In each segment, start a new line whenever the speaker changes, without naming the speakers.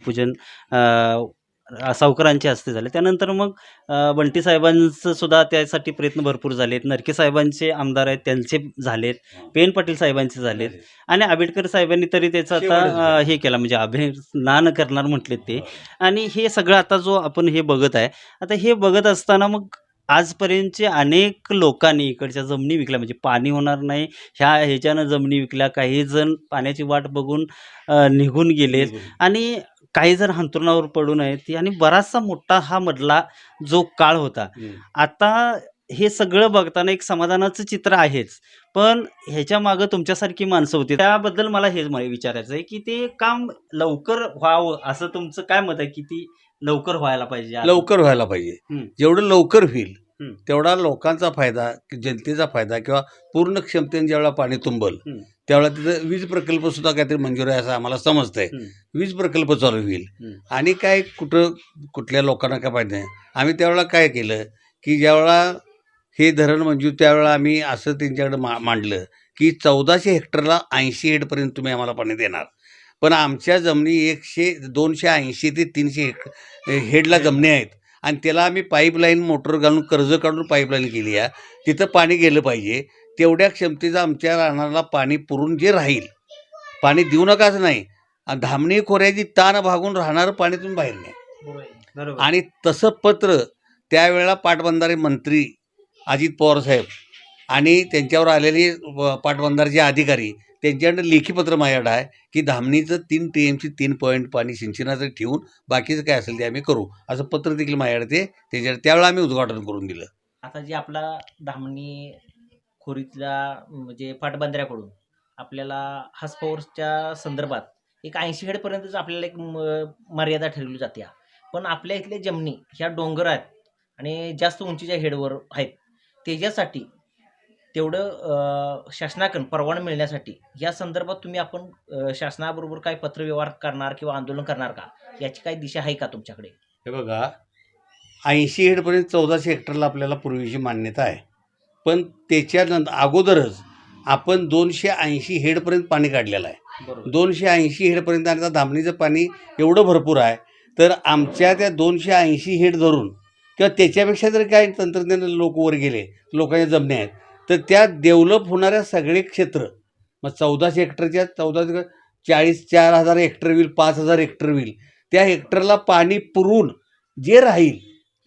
भूमिपूजन सावकरांच्या हस्ते झाले. त्यानंतर मग बंटी साहेबांचं सुद्धा त्यासाठी प्रयत्न भरपूर झालेत. नरके साहेबांचे आमदार आहेत त्यांचे झालेत, पेन पाटील साहेबांचे झालेत आणि आंबेडकर साहेबांनी तरी त्याचं आता हे केलं म्हणजे अभिनंदन करणार म्हटलेत ते. आणि हे सगळं आता जो आपण हे बघत आहे, आता हे बघत असताना मग आजपर्यंतचे अनेक लोकांनी इकडच्या जमिनी विकल्या म्हणजे पाणी होणार नाही ह्याच्यानं जमिनी विकल्या. काही जण पाण्याची वाट बघून निघून गेलेत आणि काही जण अंथरुणावर पडून आहेत आणि बराचसा मोठा हा मधला जो काळ होता. आता हे सगळं बघताना एक समाधानाचं चित्र आहेच, पण ह्याच्या मागं तुमच्यासारखी माणसं होती. त्याबद्दल मला हे विचारायचं आहे की ते काम लवकर व्हावं असं तुमचं काय मत आहे? किती लवकर व्हायला पाहिजे?
लवकर व्हायला पाहिजे. जेवढं लवकर होईल तेवढा लोकांचा फायदा, जनतेचा फायदा किंवा पूर्ण क्षमतेने ज्यावेळेला पाणी तुंबल त्यावेळेला तिथं वीज प्रकल्प सुद्धा काहीतरी मंजूर आहे असं आम्हाला समजतंय. वीज प्रकल्प चालू होईल आणि काय कुठल्या लोकांना काय पाहिजे नाही. आम्ही त्यावेळेला काय केलं की ज्यावेळेला हे धरण मंजूर त्यावेळेला आम्ही असं त्यांच्याकडे मांडलं की 1400 हेक्टरला 80 हेडपर्यंत तुम्ही आम्हाला पाणी देणार. पण आमच्या जमिनी 280 ते 300 हेडला जमिनी आहेत आणि त्याला आम्ही पाईपलाईन मोटर घालून कर्ज काढून पाईपलाईन केली आहे. तिथं पाणी गेलं पाहिजे. तेवढ्या क्षमतेचं आमच्या रानाला पाणी पुरून जे राहील, पाणी देऊ नकाच नाही. धामणी खोऱ्याची ताण भागून राहणारं पाणी तुम्ही बाहेर नाही. आणि तसं पत्र त्यावेळेला पाटबंधारे मंत्री अजित पवार साहेब आणि त्यांच्यावर आलेले पाटबंधारेचे अधिकारी त्यांच्याकडे लेखी पत्र माझ्याकडे आहे की धामणीचं 3 TMC 3 पॉईंट पाणी सिंचनाचं ठेवून बाकीचं काय असेल ते आम्ही करू असं पत्र देखील माझ्याकडे त्याच्याकडे त्यावेळेला आम्ही उद्घाटन करून दिलं.
आता जे आपला धामणी खोरीतला म्हणजे पाटबंधाऱ्याकडून आपल्याला हॉर्सपॉवरच्या संदर्भात एक 80 हेडपर्यंतच आपल्याला एक मर्यादा ठरवली जाते. पण आपल्या इथल्या जमिनी ह्या डोंगर आहेत आणि जास्त उंचीच्या हेडवर आहेत. त्याच्यासाठी तेवढं शासनाकडून परवानगी मिळण्यासाठी या संदर्भात तुम्ही आपण शासनाबरोबर काय पत्रव्यवहार करणार किंवा आंदोलन करणार का? याची काही दिशा आहे का तुमच्याकडे?
हे बघा, 80 हेडपर्यंत 1400 हेक्टरला आपल्याला पूर्वीची मान्यता आहे. पण त्याच्यानंतर अगोदरच आपण 280 हेडपर्यंत पाणी काढलेलं आहे. 280 हेडपर्यंत आणि आता धामणीचं पाणी एवढं भरपूर आहे तर आमच्या त्या 280 हेड धरून किंवा त्याच्यापेक्षा जर काही तंत्रज्ञान लोक वर गेले, लोकांच्या जमिनी आहेत, तर त्या डेव्हलप होणाऱ्या सगळे क्षेत्र मग 1400 हेक्टरच्या 4,000 हेक्टर होईल, 5,000 हेक्टर होईल. त्या हेक्टरला पाणी पुरून जे राहील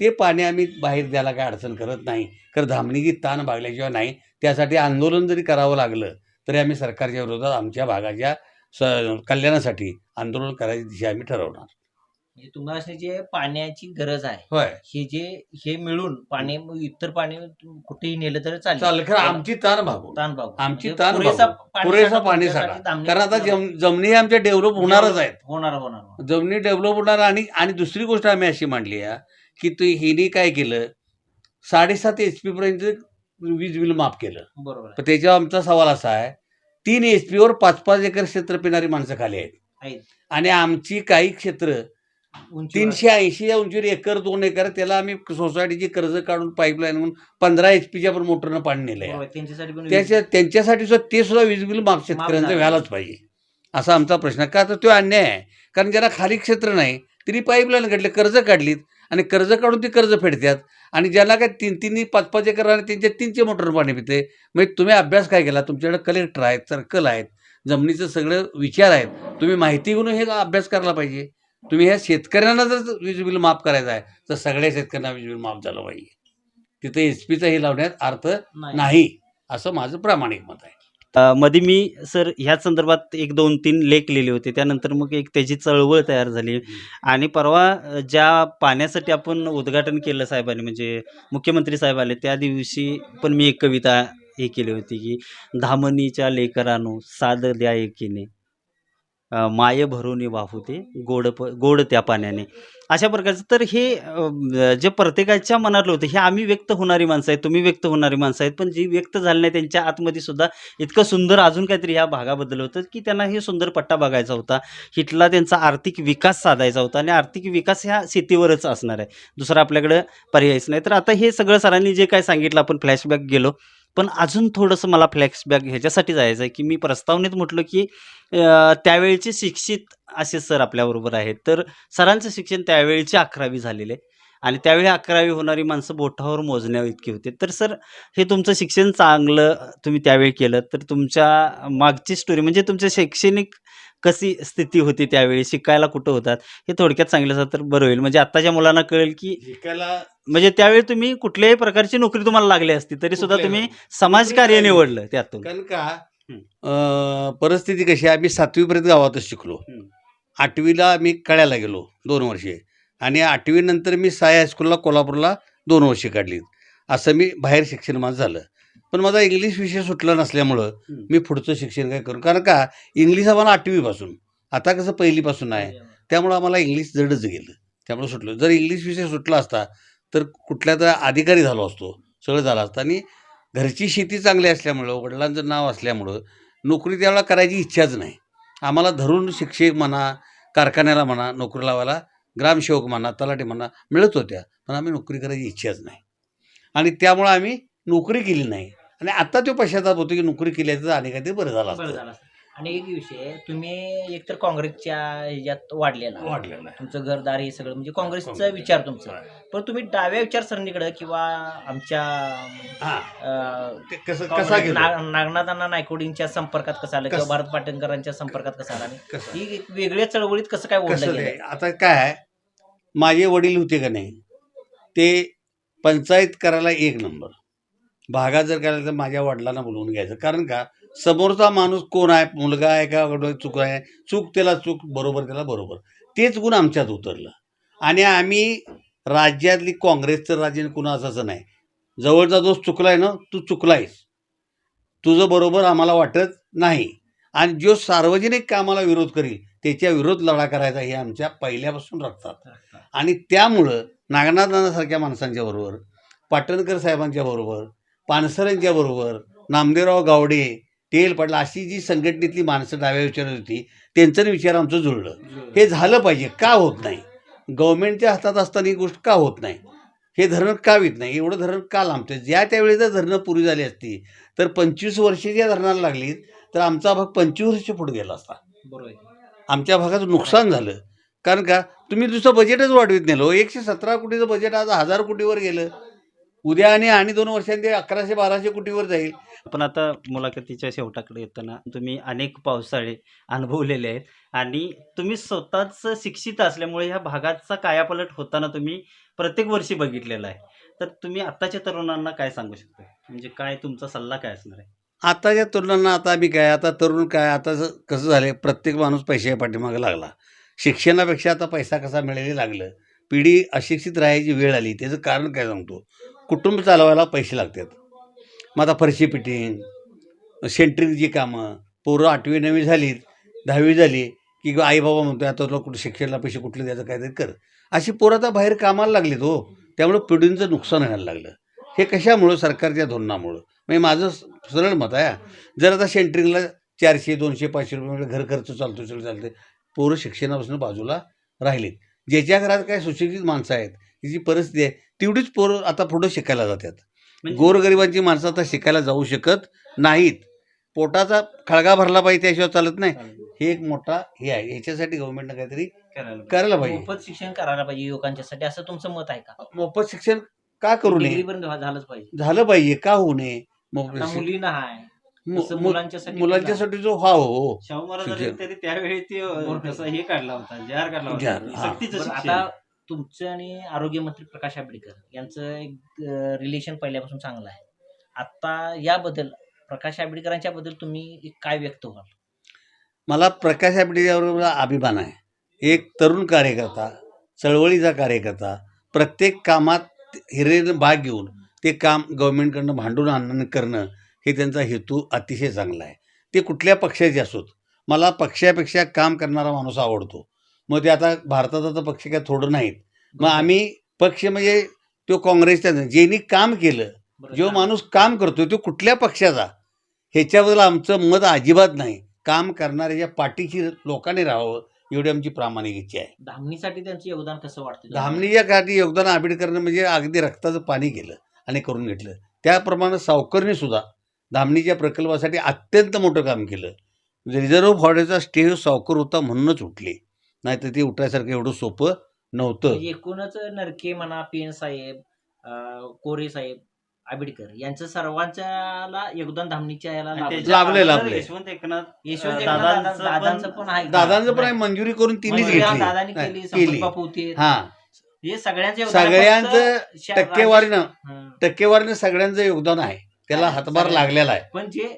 ते पाणी आम्ही बाहेर द्यायला काय अडचण करत नाही. कारण धामणीची ताण भागल्याशिवाय नाही. त्यासाठी आंदोलन जरी करावं लागलं तरी आम्ही सरकारच्या विरोधात आमच्या भागाच्या कल्याणासाठी आंदोलन करायची दिशा आम्ही ठरवणार.
म्हणजे तुम्हाला जे पाण्याची गरज आहे,
होय,
हे मिळून पाणी इतर पाणी कुठेही नेलं तर
चालेल. खरं आमची ताण भागू, आमची ताण
पुरेसा
पाणी सांगा. कारण आता जमिनी आमच्या डेव्हलप होणारच आहेत.
होणार
जमिनी डेव्हलप होणार. आणि दुसरी गोष्ट आम्ही अशी मांडली आहे की हिने काय केलं, 7.5 HP पर्यंत वीज बिल माफ केलं.
बरोबर.
पण त्याच्यावर आमचा सवाल असा आहे, 3 HP वर 5-5 एकर क्षेत्र पिणारी माणसं खाली आहेत आणि आमची काही क्षेत्र 380 या उंचीवर 1 एकर 2 एकर त्याला आम्ही सोसायटीची कर्ज काढून पाईपलाईन म्हणून 15 HP पण मोटरनं पाणी नेलंय. त्यांच्यासाठी सुद्धा ते सुद्धा वीज बिल माफ शेतकऱ्यांचं व्हायलाच पाहिजे असा आमचा प्रश्न. का तर तो अन्याय आहे. कारण ज्यांना खाली क्षेत्र नाही तरी पाईपलाईन काढले, कर्ज काढलीत आणि कर्ज काढून ती कर्ज फेडतात. आणि ज्यांना काय 3-3 5-5 एकर आणि त्यांच्या 3चे मोटर पाणी पिते. म्हणजे तुम्ही अभ्यास काय केला? तुमच्याकडे कलेक्टर आहेत, सर्कल आहेत, जमिनीचं सगळं विचार आहेत. तुम्ही माहिती घेऊन हे अभ्यास करायला पाहिजे. तुम्ही ह्या शेतकऱ्यांना जर वीज बिल माफ करायचं आहे तर सगळ्या शेतकऱ्यांना वीज बिल माफ झालं पाहिजे. तिथे SP हे लावण्यात अर्थ नाही असं माझं प्रामाणिक मत आहे.
मध्ये मी सर ह्या संदर्भात 1-2-3 लेख लिहिले होते. त्यानंतर मग एक त्याची चळवळ तयार झाली आणि परवा ज्या पाण्यासाठी आपण उद्घाटन केलं साहेबांनी म्हणजे मुख्यमंत्री साहेब आले त्या दिवशी पण मी एक कविता हे केली होती की धामणीच्या लेकरांनो साद द्या एकीने, माय भरून वाहू ते गोड त्या पाण्याने. अशा प्रकारचं तर हे जे प्रत्येकाच्या मनातलं होतं हे आम्ही व्यक्त होणारी माणसं आहेत, तुम्ही व्यक्त होणारी माणसं आहेत. पण जी व्यक्त झाली नाही त्यांच्या आतमध्ये सुद्धा इतकं सुंदर अजून काहीतरी ह्या भागाबद्दल होतं की त्यांना हे सुंदर पट्टा बघायचा होता. इथला त्यांचा आर्थिक विकास साधायचा होता आणि आर्थिक विकास ह्या शेतीवरच असणार आहे, दुसरा आपल्याकडं पर्यायच नाही. तर आता हे सगळं सरांनी जे काय सांगितलं आपण फ्लॅशबॅक गेलो पण अजून थोडंसं मला फ्लॅशबॅक ह्याच्यासाठी जायचं आहे, की मी प्रस्तावनेत म्हटलं, की त्यावेळचे शिक्षित असे सर आपल्याबरोबर आहेत. तर सरांचं शिक्षण त्यावेळची 11वी झालेलं आहे आणि त्यावेळी 11वी होणारी माणसं बोटावर मोजण्याइतकी होती. तर सर, हे तुमचं शिक्षण चांगलं तुम्ही त्यावेळी केलं, तर तुमच्या मागची स्टोरी म्हणजे तुमच्या शैक्षणिक कशी स्थिती होती त्यावेळी, शिकायला कुठं होतात, हे थोडक्यात सांगितलं तर बरं होईल. म्हणजे आत्ताच्या मुलांना कळेल, की
शिकायला
म्हणजे त्यावेळी तुम्ही कुठल्याही प्रकारची नोकरी तुम्हाला लागली असती, तरी सुद्धा तुम्ही समाजकार्य निवडलं त्यातून.
कारण का
हं.
परिस्थिती कशी आहे, आम्ही 7वीपर्यंत गावातच शिकलो.
हं.
8वीला मी कळ्याला गेलो 2 वर्षे आणि 8वी नंतर मी साई हायस्कूलला कोल्हापूरला 2 वर्षे काढली. असं मी बाहेर शिक्षण माझं झालं. पण माझा इंग्लिश विषय सुटला नसल्यामुळं
हं.
मी पुढचं शिक्षण काय करू, कारण का इंग्लिश आम्हाला 8वीपासून, आता कसं 1लीपासून आहे, त्यामुळं आम्हाला इंग्लिश जडच गेलं, त्यामुळे सुटलं. जर इंग्लिश विषय सुटला असता तर कुठल्या तर अधिकारी झालो असतो, सगळं झालं असतं. आणि घरची शेती चांगली असल्यामुळं, वडिलांचं नाव असल्यामुळं नोकरी त्यावेळेला करायची इच्छाच नाही. आम्हाला धरून शिक्षक म्हणा, कारखान्याला म्हणा, नोकरी लावायला ग्रामसेवक म्हणा, तलाठी म्हणा मिळत होत्या, पण आम्ही नोकरी करायची इच्छाच नाही आणि त्यामुळं आम्ही नोकरी केली नाही. आणि आता तो पश्चाताप होतो की नोकरी केल्याचं आणि काहीतरी बरं झालं
बरं
असतं.
झालं असतं. आणि एक विषय, तुम्ही एकतर काँग्रेसच्या ह्याच्यात वाढलेला
वाढलेलं आहे.
तुमचं घरदार हे सगळं म्हणजे काँग्रेसचा
काँग्रेस.
विचार तुमचा,
आहे.
पण तुम्ही डाव्या विचारसरणीकडे किंवा आमच्या
हां, ते कसा
काँग्रेस-
गेलो?
नागनाथांना नायकोडींच्या संपर्कात कसं आलं किंवा
कसं?
भारत पाटणकरांच्या संपर्कात कसं आलं आणि
कसं
ही एक वेगळ्या चळवळीत कसं काय ओढलं
कसं
गेलं?
ते आता काय आहे, माझे वडील होते का नाही, ते पंचायत करायला 1 नंबर. भागात जर करायला तर माझ्या वडिलांना बोलवून घ्यायचं. कारण का समोरचा माणूस कोण आहे, मुलगा आहे का चूक आहे, चूक त्याला चूक, बरोबर त्याला बरोबर, तेच गुण आमच्यात उतरलं. आणि आम्ही राज्यातली काँग्रेसचं राज्य कुणाचं नाही, जवळचा दोस्त चुकलाय ना, तू चुकलायस, तुझं बरोबर आम्हाला वाटत नाही. आणि जो सार्वजनिक कामाला विरोध करील त्याच्या विरोध लढा करायचा हे आमच्या पहिल्यापासून रक्तात. आणि त्यामुळं नागनाथांसारख्या माणसांच्या बरोबर, पाटणकर साहेबांच्या बरोबर, पानसरेंच्या बरोबर, नामदेवराव गावडे, टेल पाटील अशी जी संघटनेतली माणसं डाव्या विचारात होती, त्यांचं विचार आमचं जुळलं. हे झालं पाहिजे, का होत नाही, गव्हर्नमेंटच्या हातात असताना ही गोष्ट का होत नाही, हे धरण का येत नाही, एवढं धरण का लांबतं. ज्या त्यावेळी जर धरणं पुरी झाली असती तर 25 वर्षे ज्या धरणाला लागली तर आमचा भाग 25 वर्ष पुढे गेला असता.
बरोबर.
आमच्या भागाचं नुकसान झालं. कारण का तुम्ही दुसरं बजेटच वाढवित नेलो. 117 कोटीचं बजेट आज 1000 कोटीवर गेलं. उद्या आणि 2 वर्षांनी ते 1100-1200 कोटीवर जाईल.
पण आता मुलाखतीच्या शेवटाकडे येताना तुम्ही अनेक पावसाळे अनुभवलेले आहेत आणि तुम्ही स्वतःच शिक्षित असल्यामुळे ह्या भागाचा कायापालट होताना तुम्ही प्रत्येक वर्षी बघितलेला आहे. तर तुम्ही आत्ताच्या तरुणांना काय सांगू शकता, म्हणजे काय तुमचा सल्ला काय असणार आहे?
आताच्या तरुणांना आता आम्ही काय, आता तरुण काय, आता कसं झालं, प्रत्येक माणूस पैशाच्या पाठीमागे लागला. शिक्षणापेक्षा आता पैसा कसा मिळायला लागलं, पिढी अशिक्षित राहायची वेळ आली. त्याचं कारण काय सांगतो, कुटुंब चालवायला पैसे लागतात. मग आता फरशी फिटिंग, सेंट्रिंगची कामं, पोरं 8वी 9वी झाली, 10वी झाली की आई बाबा म्हणतो आता तुला कुठं शिक्षणाला पैसे कुठले द्यायचं, काहीतरी कर. अशी पोरं आता बाहेर कामाला लागलीत हो. त्यामुळं पिढींचं नुकसान व्हायला लागलं. हे कशामुळं, सरकारच्या धोरणामुळं. म्हणजे माझं सरळ मत आहे, जर आता सेंट्रिंगला 400, 200, 500 रुपये घर खर्च चालतो चालते, पोरं शिक्षणापासून बाजूला राहिलीत. ज्याच्या घरात काय सुशिक्षित माणसं आहेत, तिची परिस्थिती आहे, तेवढीच पोरं आता पुढं शिकायला जातात. गोरगरिबांची माणसं आता शिकायला जाऊ शकत नाहीत. पोटाचा खळगा भरला पाहिजे, त्याशिवाय चालत नाही. हे एक मोठा हे आहे. ह्याच्यासाठी गव्हर्नमेंटनं काहीतरी करायला पाहिजे.
मोफत शिक्षण करायला पाहिजे युवकांच्यासाठी, असं तुमचं मत आहे का?
मोफत शिक्षण का करू नये,
डिग्रीपर्यंत झालंच पाहिजे.
झालं पाहिजे, का होऊ नये.
आता मुलींना आहे, तसं
मुलांच्यासाठी
मुलांच्यासाठी
जो हा हो
शाहू महाराजांनी
शिक्षण.
तरी त्यावेळी ते तसं हे काढला होता, जार काढला
जार,
होता,
हां.
सक्तीचं
बरं,
शिक्षण.
आता तुमचं आणि आरोग्यमंत्री प्रकाश आंबेडकर यांचं एक रिलेशन पहिल्यापासून चांगलं आहे. आता याबद्दल, प्रकाश आंबेडकरांच्या बद्दल तुम्ही काय व्यक्त व्हाल?
मला प्रकाश आंबेडकरांवर अभिमान आहे. एक तरुण कार्यकर्ता, चळवळीचा कार्यकर्ता, प्रत्येक कामात हिरेनं भाग घेऊन ते काम गव्हर्नमेंटकडनं भांडून आणणं करणं, हे त्यांचा हेतू अतिशय चांगला आहे. ते कुठल्या पक्षाचे असोत, मला पक्षापेक्षा काम करणारा माणूस आवडतो. मग ते आता भारताचा तर पक्ष काय थोडं नाहीत. मग आम्ही पक्ष म्हणजे तो काँग्रेसचा नाही, ज्यांनी काम केलं,
बरं,
जो माणूस काम करतोय तो कुठल्या पक्षाचा, ह्याच्याबद्दल आमचं मत अजिबात नाही. काम करणाऱ्या पाठीशी लोकांनी राहावं, एवढी आमची प्रामाणिक इच्छा आहे.
धामणीसाठी त्यांचं योगदान कसं वाटतं?
धामणीच्या काठी योगदान आंबेडकरनं म्हणजे अगदी रक्ताचं पाणी केलं आणि करून घेतलं. त्याप्रमाणे सावकरने सुद्धा धामणीच्या प्रकल्पासाठी अत्यंत मोठं काम केलं. रिझर्व्ह फॉरेस्टचा स्टे सावकर होता म्हणूनच उठले, नाहीतर ते उठायसारखं एवढं सोपं नव्हतं.
म्हणजे एकूणच नरके म्हणा, पेन साहेब, कोरे साहेब, आंबेडकर यांचं सर्वांच्याला योगदान धामणीच्या याला
आणि
लाभलं.
त्याच्या
लाभलंय,
अगोदर
लाभलंय.
यशवंत एकनाथ
यशवंत
दादांचं
दादांचं पण आहे.
दादांचं पण आहे, मंजुरी करून तिन्हीच
मंजुरी
घेतली.
दादांनी
नाही,
केली,
केली.
संपत बापू होते.
हा,
हे सगळ्यांचं योगदान आहे.
सगळ्यांचं
फक्त
टक्केवारीनं
हं.
टक्केवारीनं सगळ्यांचं योगदान आहे, त्याला हातभार
सगळ्यांचं.
लागलेला आहे.
पण जे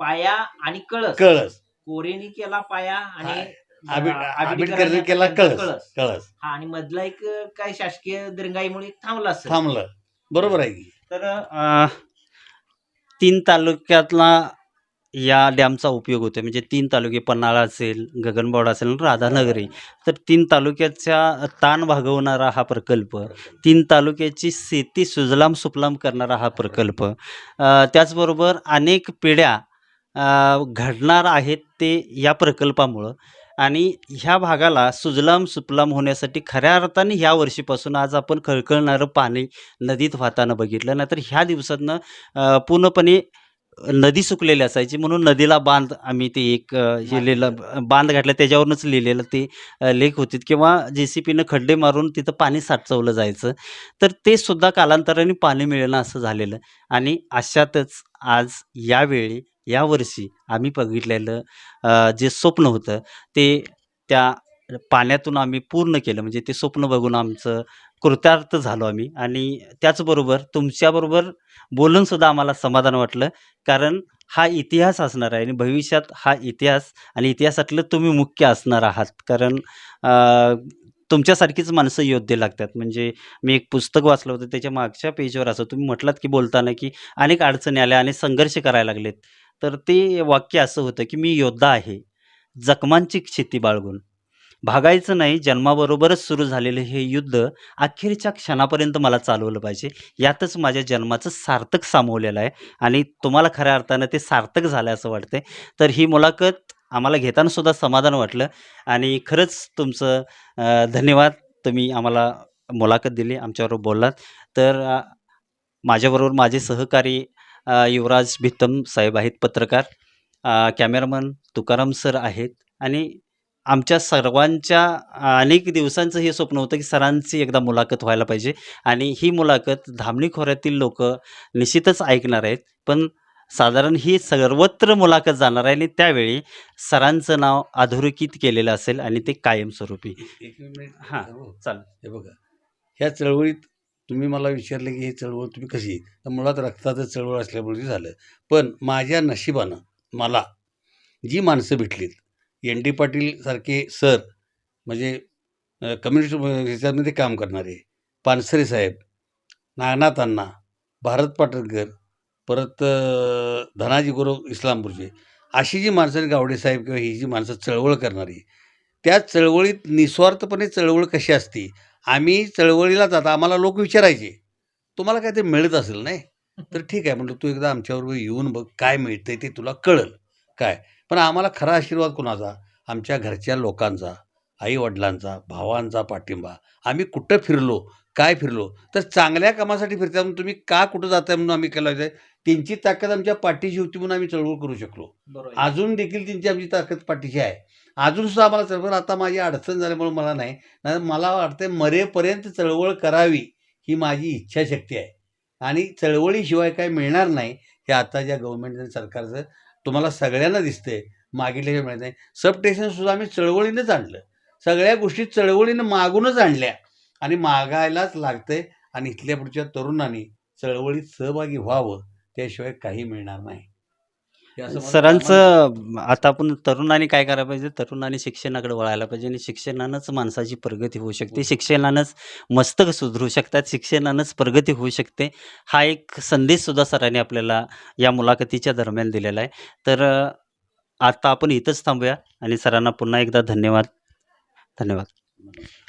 पाया आणि कळस,
कळस
कोरेनी केला पाया आणि
आंबेडकरने केला कळस. कळस
हा, आणि मधला एक काय शासकीय दिरंगाईमुळे थांबला असेल.
थांबलं, बरोबर आहे की.
तर 3 तालुक्यातला या डॅमचा उपयोग होतो. म्हणजे 3 तालुके, पन्हाळा असेल, गगनबावडा असेल आणि राधानगरी, तर 3 तालुक्याच्या ताण भागवणारा हा प्रकल्प, 3 तालुक्याची शेती सुजलाम सुफलाम करणारा हा प्रकल्प, त्याचबरोबर अनेक पिढ्या घडणार आहेत ते या प्रकल्पामुळं. आणि ह्या भागाला सुजलाम सुफलाम होण्यासाठी खऱ्या अर्थाने ह्या वर्षीपासून आज आपण खळखळणारं पाणी नदीत वाहताना बघितलं. नाहीतर ह्या दिवसातनं पूर्णपणे नदी सुकलेली असायची, म्हणून नदीला बांध आम्ही ते एक हे लिहिलं, बांध घातला त्याच्यावरूनच लिहिलेलं ते लेख होते, किंवा JCPनं खड्डे मारून तिथं पाणी साठवलं जायचं. तर ते सुद्धा कालांतराने पाणी मिळेना असं झालेलं. आणि अशातच आज यावेळी यावर्षी आम्ही बघितलेलं जे स्वप्न होतं ते त्या पाण्यातून आम्ही पूर्ण केलं. म्हणजे ते स्वप्न बघून आमचं कृतार्थ झालो आम्ही. आणि त्याचबरोबर तुमच्याबरोबर बोलूनसुद्धा आम्हाला समाधान वाटलं, कारण हा इतिहास असणार आहे आणि भविष्यात हा इतिहास आणि इतिहासातलं तुम्ही मुख्य असणार आहात. कारण तुमच्यासारखीच माणसं योद्धे लागतात. म्हणजे मी एक पुस्तक वाचलं होतं, त्याच्या मागच्या पेजवर असं तुम्ही म्हटलात की बोलताना की अनेक अडचणी आल्या आणि संघर्ष करायला लागलेत. तर ते वाक्य असं होतं की मी योद्धा आहे, जखमांची शेती बाळगून. भागायचं नाही, जन्माबरोबरच सुरू झालेलं हे युद्ध अखेरच्या क्षणापर्यंत मला चालवलं पाहिजे. यातच माझ्या जन्माचं सार्थक सामावलेलं आहे आणि तुम्हाला खऱ्या अर्थानं ते सार्थक झालं असं वाटतंय. तर ही मुलाखत आम्हाला घेताना सुद्धा समाधान वाटलं आणि खरंच तुमचं धन्यवाद. तुम्ही आम्हाला मुलाखत दिली, आमच्याबरोबर बोललात. तर माझ्याबरोबर माझे सहकारी युवराज भित्तम साहेब आहेत, पत्रकार, कॅमेरामन तुकाराम सर आहेत. आणि आमच्या सर्वांच्या अनेक दिवसांचं हे स्वप्न होतं की सरांची एकदा मुलाखत व्हायला पाहिजे. आणि ही मुलाखत धामणी खोऱ्यातील लोक निश्चितच ऐकणार आहेत, पण साधारण ही सर्वत्र मुलाखत जाणार आहे आणि त्यावेळी सरांचं नाव अधोरेखित केलेलं असेल आणि ते कायमस्वरूपी.
एक मिनिट.
हां, चालेल.
हे बघा, ह्या चळवळीत तुम्ही मला विचारले की ही चळवळ तुम्ही कशी, तर मुळात रक्ताचं चळवळ असल्यामुळे ते झालं. पण माझ्या नशिबानं मला जी माणसं भेटलीत, ND पाटील सारखे सर, म्हणजे कम्युनिस्ट ह्याच्यामध्ये काम करणारे, पानसरे साहेब, नागनाथ अण्णा, भारत पाटणकर, परत धनाजी गुरव इस्लामपूरचे, अशी जी माणसं, गावडे साहेब, किंवा ही जी माणसं चळवळ करणारी, त्या चळवळीत निस्वार्थपणे चळवळ कशी असते. आम्ही चळवळीला जाता आम्हाला लोक विचारायचे, तुम्हाला काय ते मिळत असेल नाही, तर ठीक आहे म्हटलं, तू एकदा आमच्याबरोबर येऊन बघ, काय मिळतंय ते तुला कळल काय. पण आम्हाला खरा आशीर्वाद कोणाचा, आमच्या घरच्या लोकांचा, आईवडिलांचा, भावांचा पाठिंबा. आम्ही कुठं फिरलो, काय फिरलो, तर चांगल्या कामासाठी फिरता, म्हणून तुम्ही का कुठं जाताय म्हणून आम्ही केलं आहे. त्यांची ताकद आमच्या पाठीशी होती म्हणून आम्ही चळवळ करू शकलो.
बरोबर.
अजून देखील त्यांची आमची ताकद पाठीशी आहे. अजूनसुद्धा आम्हाला चळवळ, आता माझी अडचण झाल्यामुळे मला नाही, मला वाटतं मरेपर्यंत चळवळ करावी ही माझी इच्छाशक्ती आहे. आणि चळवळीशिवाय काय मिळणार नाही हे आता ज्या गव्हर्नमेंट सरकारचं तुम्हाला सगळ्यांना दिसतंय. मागितल्याशिवाय मिळत नाही. सबस्टेशनसुद्धा आम्ही चळवळीनंच आणलं, सगळ्या गोष्टी चळवळीनं मागूनच आणल्या आणि मागायलाच लागतंय. आणि इथल्या पुढच्या तरुणांनी चळवळीत सहभागी व्हावं, त्याशिवाय काही मिळणार नाही. हे असं मला
सरांचं आता आपण तरुणांनी काय करायला पाहिजे, तरुणांनी शिक्षणाकडे वळायला पाहिजे आणि शिक्षणानंच माणसाची प्रगती होऊ शकते, शिक्षणानंच मस्तक सुधरू शकतात, शिक्षणानंच प्रगती होऊ शकते. हा एक संदेशसुद्धा सरांनी आपल्याला या मुलाखतीच्या दरम्यान दिलेला आहे. तर आता आपण इथंच थांबूया आणि सरांना पुन्हा एकदा धन्यवाद.
नमस्कार.